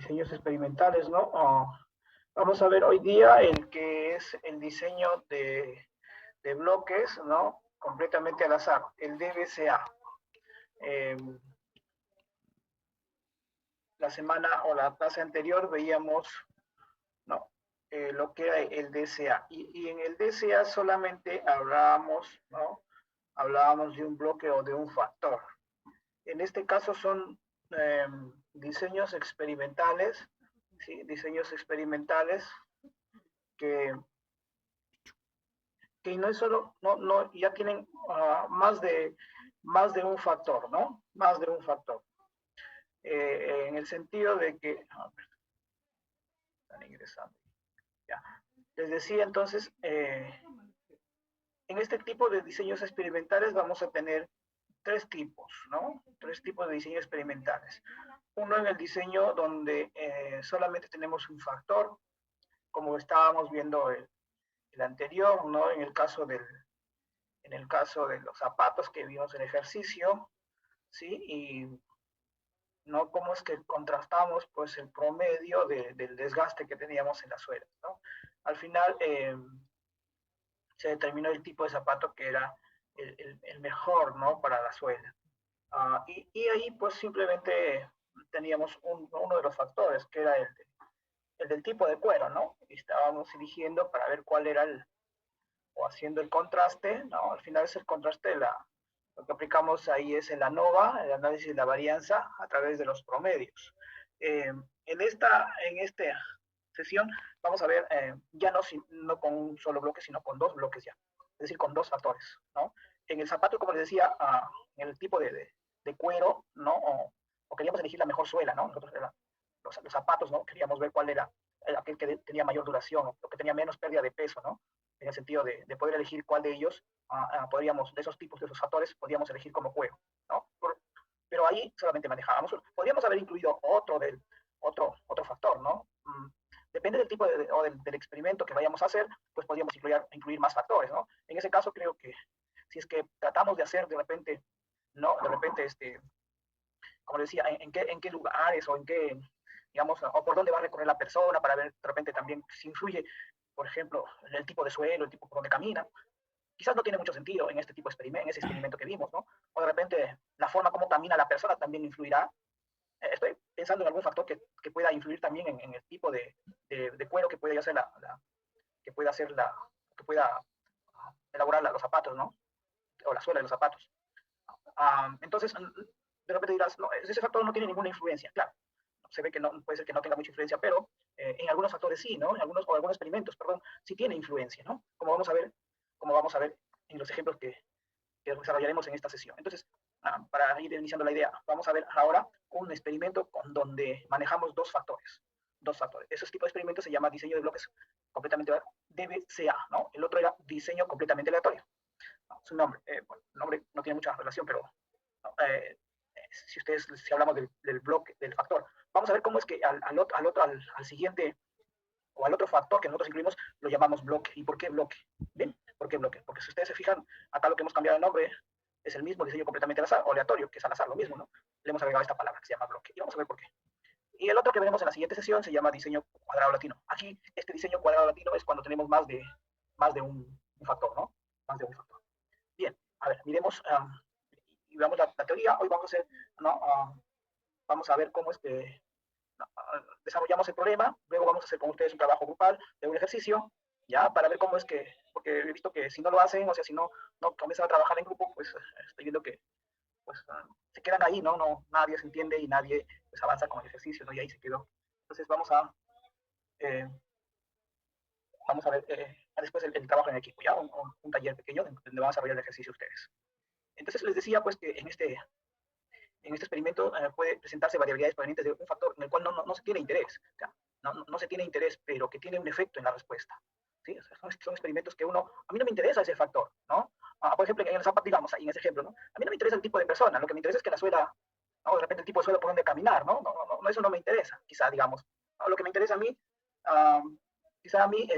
diseños experimentales, ¿no? Vamos a ver hoy día el que es el diseño de bloques, ¿no? Completamente al azar, el DBCA. Eh, la semana o la clase anterior veíamos, ¿no? Lo que era el DCA. Y en el DCA solamente hablábamos, ¿no? Hablábamos de un bloque o de un factor. En este caso son diseños experimentales, ¿sí? Diseños experimentales que, que no es solo, ya tienen más de un factor, ¿no? Más de un factor. En el sentido de que, están ingresando. Ya. Les decía entonces, en este tipo de diseños experimentales vamos a tener tres tipos, ¿no? Tres tipos de diseños experimentales. Uno en el diseño donde solamente tenemos un factor, como estábamos viendo el anterior, ¿no? En el caso de los zapatos que vimos en ejercicio, ¿sí? Y no cómo es que contrastamos pues el promedio del desgaste que teníamos en la suela, ¿no? Al final se determinó el tipo de zapato que era el mejor, ¿no? Para la suela. Y ahí pues simplemente teníamos uno de los factores, que era el del tipo de cuero, ¿no? Y estábamos eligiendo para ver cuál era o haciendo el contraste, ¿no? Al final es el contraste lo que aplicamos ahí es el ANOVA, el análisis de la varianza a través de los promedios. En esta sesión vamos a ver ya no con un solo bloque, sino con dos bloques ya, es decir, con dos factores, ¿no? En el zapato, como les decía, en el tipo de cuero, ¿no? O queríamos elegir la mejor suela, ¿no? Nosotros los zapatos, ¿no? Queríamos ver cuál era aquel que tenía mayor duración, o que tenía menos pérdida de peso, ¿no? En el sentido de poder elegir cuál de ellos podríamos, de esos tipos, de esos factores, podríamos elegir como cuero, ¿no? Pero ahí solamente manejábamos, podríamos haber incluido otro factor, ¿no? Depende del tipo o del experimento que vayamos a hacer, pues podríamos incluir más factores, ¿no? En ese caso creo que si es que tratamos de hacer de repente, ¿no? De repente, como decía, en qué lugares o en qué, digamos, o por dónde va a recorrer la persona para ver de repente también si influye, por ejemplo, el tipo de suelo, el tipo por donde camina. Quizás no tiene mucho sentido en este tipo de experimento, en ese experimento que vimos, ¿no? O de repente la forma como camina la persona también influirá. Estoy pensando en algún factor que pueda influir también en el tipo de cuero que pueda hacer que pueda hacer que pueda elaborar los zapatos, ¿no? O la suela de los zapatos. Entonces, de repente dirás, no, ese factor no tiene ninguna influencia. Claro, se ve que no, puede ser que no tenga mucha influencia, pero en algunos factores sí, ¿no? En algunos experimentos, perdón, sí tiene influencia, ¿no? Como vamos a ver en los ejemplos que desarrollaremos en esta sesión. Entonces, para ir iniciando la idea, vamos a ver ahora un experimento con donde manejamos dos factores. Dos factores. Ese tipo de experimento se llama diseño de bloques completamente DBCA, ¿no? El otro era diseño completamente aleatorio. Su nombre, bueno, el nombre no tiene mucha relación, pero ¿no? Si hablamos del bloque, del factor, vamos a ver cómo es que al siguiente o al otro factor que nosotros incluimos lo llamamos bloque. ¿Y por qué bloque? ¿Bien? ¿Por qué bloque? Porque si ustedes se fijan, acá lo que hemos cambiado el nombre es el mismo diseño completamente al azar, o aleatorio, que es al azar, lo mismo, ¿no? Le hemos agregado esta palabra que se llama bloque. Y vamos a ver por qué. Y el otro que veremos en la siguiente sesión se llama diseño cuadrado latino. Aquí, este diseño cuadrado latino es cuando tenemos más de un factor, ¿no? Más de un factor. Bien, a ver, miremos y veamos la teoría. Hoy vamos a hacer, ¿no? Vamos a ver cómo es que desarrollamos el problema, luego vamos a hacer con ustedes un trabajo grupal de un ejercicio, ya, para ver cómo es que, porque he visto que si no lo hacen, o sea, si no comienzan a trabajar en grupo, pues estoy viendo que pues, se quedan ahí, ¿no? Nadie se entiende y nadie pues, avanza con el ejercicio, ¿no? Y ahí se quedó. Entonces eh, vamos a ver después el trabajo en equipo, ya, un taller pequeño donde van a desarrollar el ejercicio ustedes. Entonces les decía pues que en este experimento puede presentarse variabilidades provenientes de un factor en el cual no se tiene interés, o sea, no se tiene interés, pero que tiene un efecto en la respuesta. ¿Sí? O sea, son experimentos que a mí no me interesa ese factor, ¿no? Por ejemplo, en el zapato, digamos, ahí en ese ejemplo, ¿no? A mí no me interesa el tipo de persona, lo que me interesa es que la suela, ¿no? De repente el tipo de suela por donde caminar, ¿no? Eso no me interesa, quizá, digamos. ¿No? Lo que me interesa a mí, quizá a mí,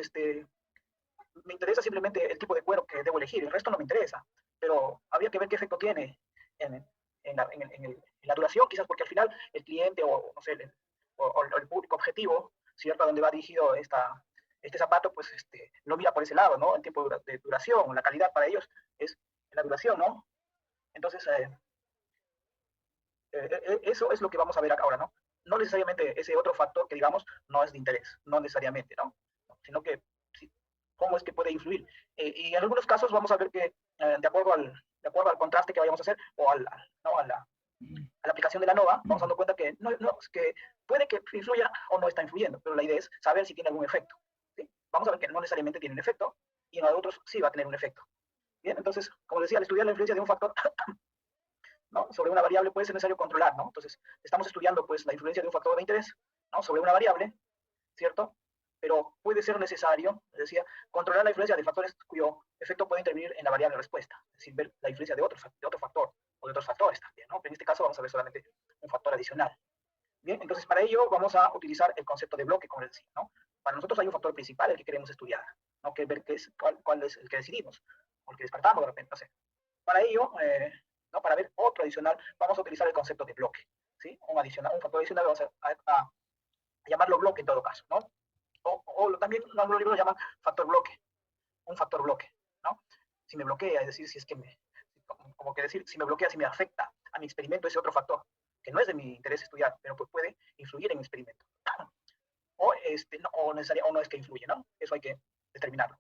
me interesa simplemente el tipo de cuero que debo elegir, el resto no me interesa, pero habría que ver qué efecto tiene en la duración, quizás porque al final el cliente o no sé, o el público objetivo, ¿cierto? A donde va dirigido este zapato, pues lo mira por ese lado, ¿no? El tiempo de duración, la calidad para ellos es la duración, ¿no? Entonces, eso es lo que vamos a ver ahora, ¿no? No necesariamente ese otro factor que digamos no es de interés, no necesariamente, ¿no? Sino que sí, cómo es que puede influir. Y en algunos casos vamos a ver que de acuerdo al contraste que vayamos a hacer o ¿no? a la aplicación de la NOVA, vamos dando cuenta que, que puede que influya o no está influyendo, pero la idea es saber si tiene algún efecto. ¿Sí? Vamos a ver que no necesariamente tiene un efecto y en otros sí va a tener un efecto. Bien, entonces, como decía, al estudiar la influencia de un factor ¿no? sobre una variable puede ser necesario controlar, ¿no? Entonces, estamos estudiando pues la influencia de un factor de interés, ¿no? sobre una variable, ¿cierto? Pero puede ser necesario, les decía, controlar la influencia de factores cuyo efecto puede intervenir en la variable respuesta, es decir, ver la influencia de otro factor o de otros factores también, ¿no? Pero en este caso vamos a ver solamente un factor adicional. Bien, entonces para ello vamos a utilizar el concepto de bloque, como les decía, ¿no? Para nosotros hay un factor principal, el que queremos estudiar, ¿no? Que ver cuál es el que decidimos, o el que descartamos de repente, no sé. Para ello, ¿no? Para ver otro adicional, vamos a utilizar el concepto de bloque, ¿sí? Un factor adicional, vamos a llamarlo bloque en todo caso, ¿no? O también algunos libros lo llaman factor bloque, un factor bloque, ¿no? Si me bloquea, es decir, si es que como que decir, si me bloquea, si me afecta a mi experimento ese otro factor, que no es de mi interés estudiar, pero pues puede influir en mi experimento. O no es que influye, ¿no? Eso hay que determinarlo.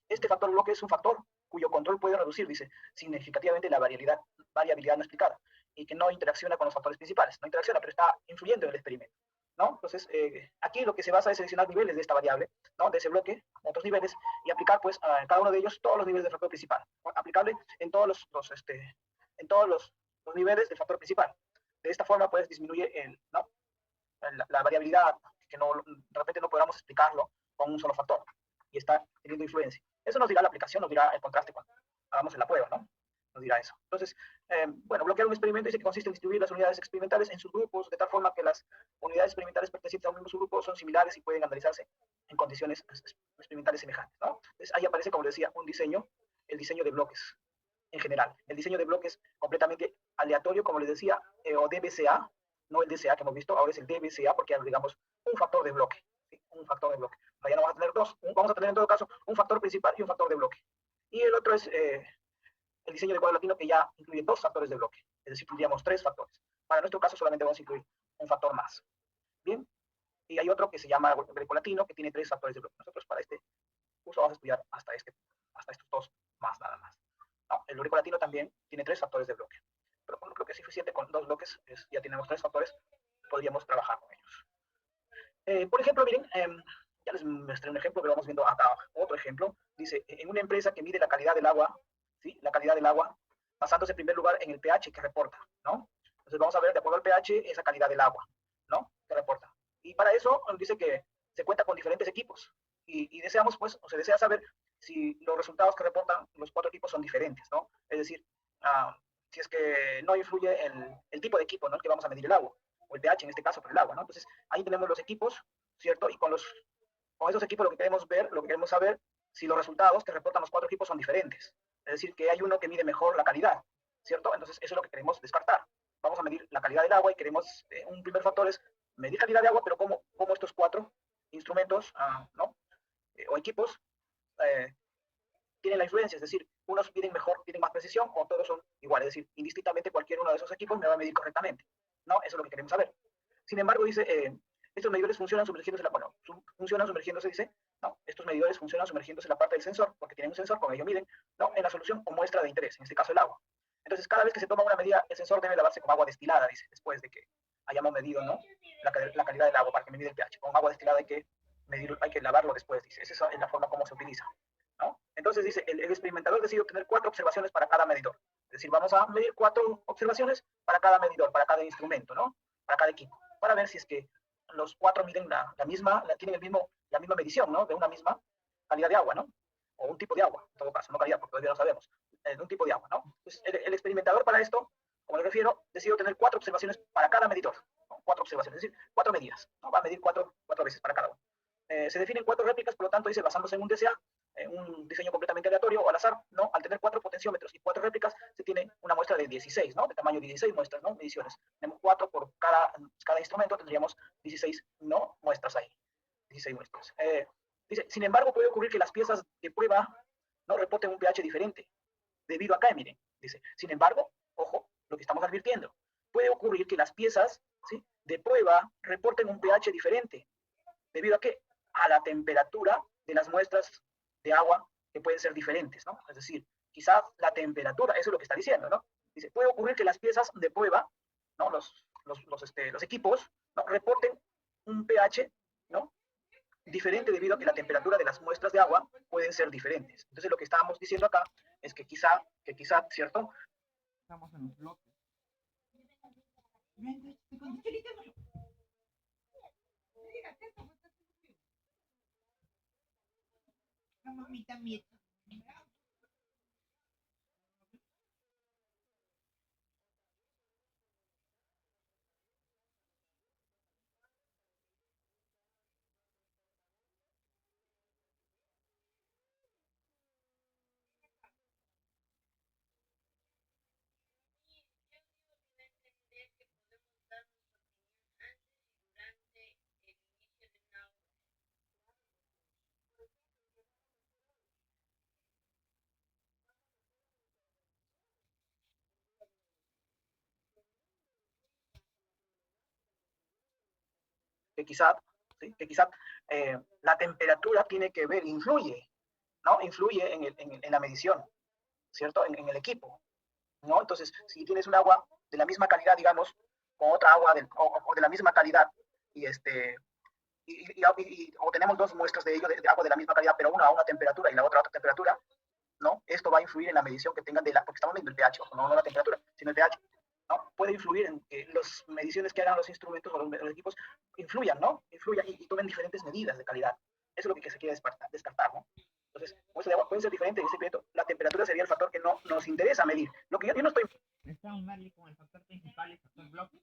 Este factor bloque es un factor cuyo control puede reducir, dice, significativamente la variabilidad no explicada y que no interacciona con los factores principales. No interacciona, pero está influyendo en el experimento, ¿no? Entonces, aquí lo que se basa es seleccionar niveles de esta variable, ¿no? De ese bloque, otros niveles, y aplicar, pues, a cada uno de ellos todos los niveles del factor principal, ¿no? Aplicable en todos los niveles del factor principal. De esta forma, pues, disminuye ¿no? la variabilidad, que no, de repente no podamos explicarlo con un solo factor, y está teniendo influencia. Eso nos dirá la aplicación, nos dirá el contraste cuando hagamos la prueba, ¿no? Nos dirá eso. Entonces, bueno, bloquear un experimento dice que consiste en distribuir las unidades experimentales en subgrupos, de tal forma que las unidades experimentales pertenecientes a un mismo subgrupo son similares y pueden analizarse en condiciones experimentales semejantes, ¿no? Entonces, ahí aparece, como les decía, un diseño, el diseño de bloques en general. El diseño de bloques completamente aleatorio, como les decía, o DBCA, no el DCA que hemos visto, ahora es el DBCA porque digamos un factor de bloque, ¿sí? Un factor de bloque. Ahora ya no vamos a tener dos, vamos a tener en todo caso un factor principal y un factor de bloque. Y el otro es el diseño de cuadro latino que ya incluye dos factores de bloque, es decir, tendríamos tres factores. Para nuestro caso solamente vamos a incluir un factor más. Bien, y hay otro que se llama grecolatino que tiene tres factores de bloque. Nosotros para este curso vamos a estudiar hasta estos dos más nada más. No, el grecolatino también tiene tres factores de bloque, pero bueno, creo que es suficiente con dos bloques, ya tenemos tres factores, podríamos trabajar con ellos. Por ejemplo, miren, ya les mostré un ejemplo, pero vamos viendo acá otro ejemplo. Dice, en una empresa que mide la calidad del agua, ¿sí? La calidad del agua, basándose en primer lugar en el pH que reporta, ¿no? Entonces vamos a ver, de acuerdo al pH, esa calidad del agua, ¿no? Que reporta. Y para eso dice que se cuenta con diferentes equipos. Y deseamos, pues, o se desea saber si los resultados que reportan los cuatro equipos son diferentes, ¿no? Es decir, si es que no influye el tipo de equipo, ¿no? El que vamos a medir el agua, o el pH en este caso, por el agua, ¿no? Entonces, ahí tenemos los equipos, ¿cierto? Y con esos equipos lo que queremos ver, lo que queremos saber, si los resultados que reportan los cuatro equipos son diferentes. Es decir, que hay uno que mide mejor la calidad, ¿cierto? Entonces, eso es lo que queremos descartar. Vamos a medir la calidad del agua y queremos, un primer factor es medir calidad de agua, pero cómo estos cuatro instrumentos, ¿no? O equipos tienen la influencia, es decir, unos miden mejor, tienen más precisión, o todos son iguales, es decir, indistintamente cualquier uno de esos equipos me va a medir correctamente, ¿no? Eso es lo que queremos saber. Sin embargo, dice, estos medidores funcionan sumergiéndose, dice, ¿no? Estos medidores funcionan sumergiéndose en la parte del sensor, porque tienen un sensor, con ello miden, ¿no? En la solución o muestra de interés, en este caso el agua. Entonces, cada vez que se toma una medida, el sensor debe lavarse con agua destilada, dice, después de que hayamos medido, ¿no? La calidad del agua para que me mide el pH. Con agua destilada hay que lavarlo después, dice. Esa es la forma como se utiliza, ¿no? Entonces dice, el experimentador decide obtener 4 observaciones para cada medidor. Es decir, vamos a medir 4 observaciones para cada medidor, para cada instrumento, ¿no? Para cada equipo, para ver si es que los 4 miden tienen la misma medición, ¿no? De una misma calidad de agua, ¿no? O un tipo de agua, en todo caso, no calidad, porque todavía no sabemos, de un tipo de agua, ¿no? Entonces, el experimentador para esto, como le refiero, decide obtener 4 observaciones para cada medidor, ¿no? 4 observaciones, es decir, 4 medidas, ¿no? Va a medir 4 veces para cada uno. Se definen 4 réplicas, por lo tanto, dice, basándose en un DCA, un diseño completamente aleatorio o al azar, ¿no? Al tener 4 potenciómetros y 4 réplicas, se tiene una muestra de 16, ¿no? De tamaño 16 muestras, ¿no? Mediciones. Tenemos 4 por cada instrumento, tendríamos 16, ¿no? Muestras ahí. 16 muestras. Dice, sin embargo, puede ocurrir que las piezas de prueba no reporten un pH diferente, debido a acá, miren, dice, sin embargo, ojo, lo que estamos advirtiendo, puede ocurrir que las piezas, ¿sí?, de prueba reporten un pH diferente, debido a qué, a la temperatura de las muestras de agua que pueden ser diferentes, ¿no? Es decir, quizás la temperatura, eso es lo que está diciendo, ¿no? Dice, puede ocurrir que las piezas de prueba, ¿no? Los equipos, ¿no?, reporten un pH, ¿no?, diferente debido a que la temperatura de las muestras de agua pueden ser diferentes. Entonces lo que estábamos diciendo acá es que quizá, ¿cierto? Estamos en los bloques. Mamita mía. Que quizá, ¿sí?, que quizá la temperatura tiene que ver, influye, ¿no? Influye en la medición, ¿cierto? En el equipo, ¿no? Entonces, si tienes un agua de la misma calidad, digamos, con otra agua o de la misma calidad, y o tenemos dos muestras de ello, de agua de la misma calidad, pero una a una temperatura y la otra a otra temperatura, ¿no? Esto va a influir en la medición que tengan porque estamos viendo el pH, no la temperatura, sino el pH, ¿no? Puede influir en que las mediciones que hagan los instrumentos o los equipos influyan, ¿no? Influyan y tomen diferentes medidas de calidad. Eso es lo que se quiere descartar, ¿no? Entonces, muestras de agua pueden ser diferentes en ese proyecto. La temperatura sería el factor que no nos interesa medir. Lo que yo no estoy... Está un Marley con el factor principal, el factor bloque.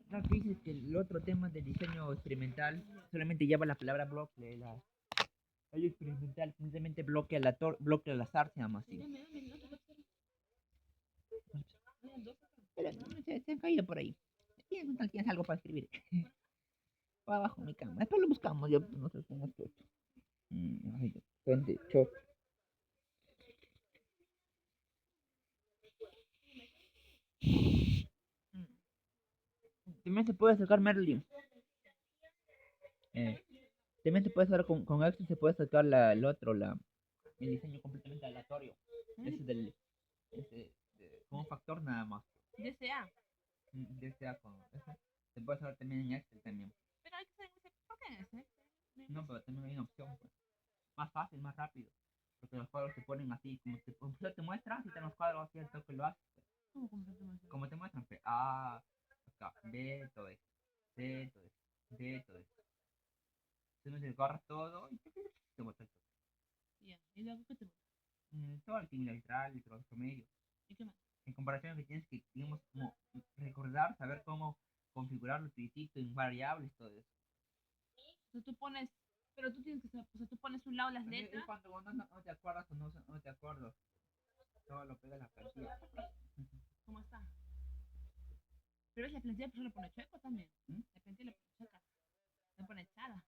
No, dices que el otro tema del diseño experimental solamente lleva la palabra bloque, el experimental simplemente bloque al azar se llama así. Pero no, se han caído por ahí. ¿Tienes algo para escribir? O abajo mi cama. Después lo buscamos, yo no sé cómo es esto. Ay, ¿dónde? Chop. También se puede sacar Merlin. También se puede sacar con Axel, se puede sacar el otro, el diseño completamente aleatorio. Ese del. Con un factor nada más. DCA. DCA con. Ese. Se puede sacar también en Excel también. Pero Excel, ¿por qué ese? No, pero también hay una opción, pues. Más fácil, más rápido. Porque los cuadros se ponen así, como te muestra, si te los cuadros así, el toque lo haces. ¿Cómo completamente? Como te muestran, pues, A, acá, B, todo esto, C, todo esto, D, todo esto. Entonces te corres todo y te muestra el toque. Ya, ¿y luego qué te muestra? Todo el timbre neutral, el trabajo promedio. ¿Y qué más? En comparación que tienes que, digamos, como recordar, saber cómo configurar los tuitito en variables, todo eso. O sea, tú pones, pero tú tienes que saber, o sea, tú pones un lado las También letras. es cuando vos no te acuerdas o no te acuerdas. Todo lo pegas a la plantilla. ¿Cómo está? Pero es la plantilla, pero le pone chueco también. ¿Mm? La plantilla le pone chueca. Le pone echada.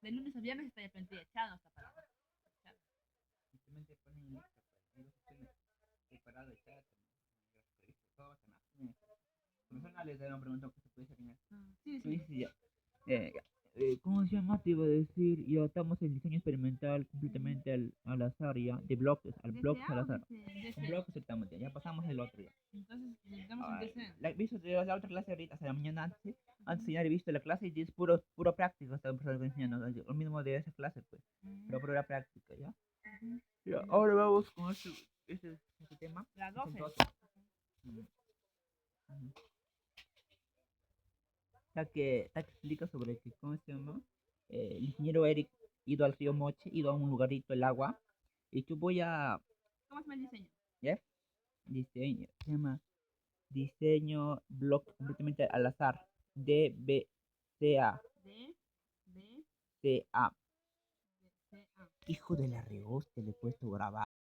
De lunes a viernes está la plantilla echada, no está parada. Echada. Simplemente ponen extra, pues, hay dos opciones, separado, echada, todo se me personales de una pregunta que se puede hacer en esto. Sí, Tú sí. dices ya, ¿cómo se llama? Te iba a decir, ya estamos en diseño experimental completamente al azar ya, de bloques, al bloques al ¿DCA o azar. DC? Con bloques estamos ya pasamos el otro ya. Entonces, estamos en DC. Visto la otra clase ahorita, o sea, la mañana antes de ya he visto la clase y es puro práctico, está el profesor enseñando, lo mismo de esa clase, pues, pero pura práctica, ¿ya? Ya, ahora vamos con este tema. La es el 12. 12. Ujú. Ujú. Está que explica sobre que, ¿cómo se llama? El ingeniero Eric ido al río Moche, ido a un lugarito, el agua, Y tú voy a... ¿Cómo se llama el diseño? ¿Ya? Diseño. Se llama diseño blog completamente al azar. D, B, C, A. D, B, C, A. C, A. Hijo de la rehostia, le he puesto grabar.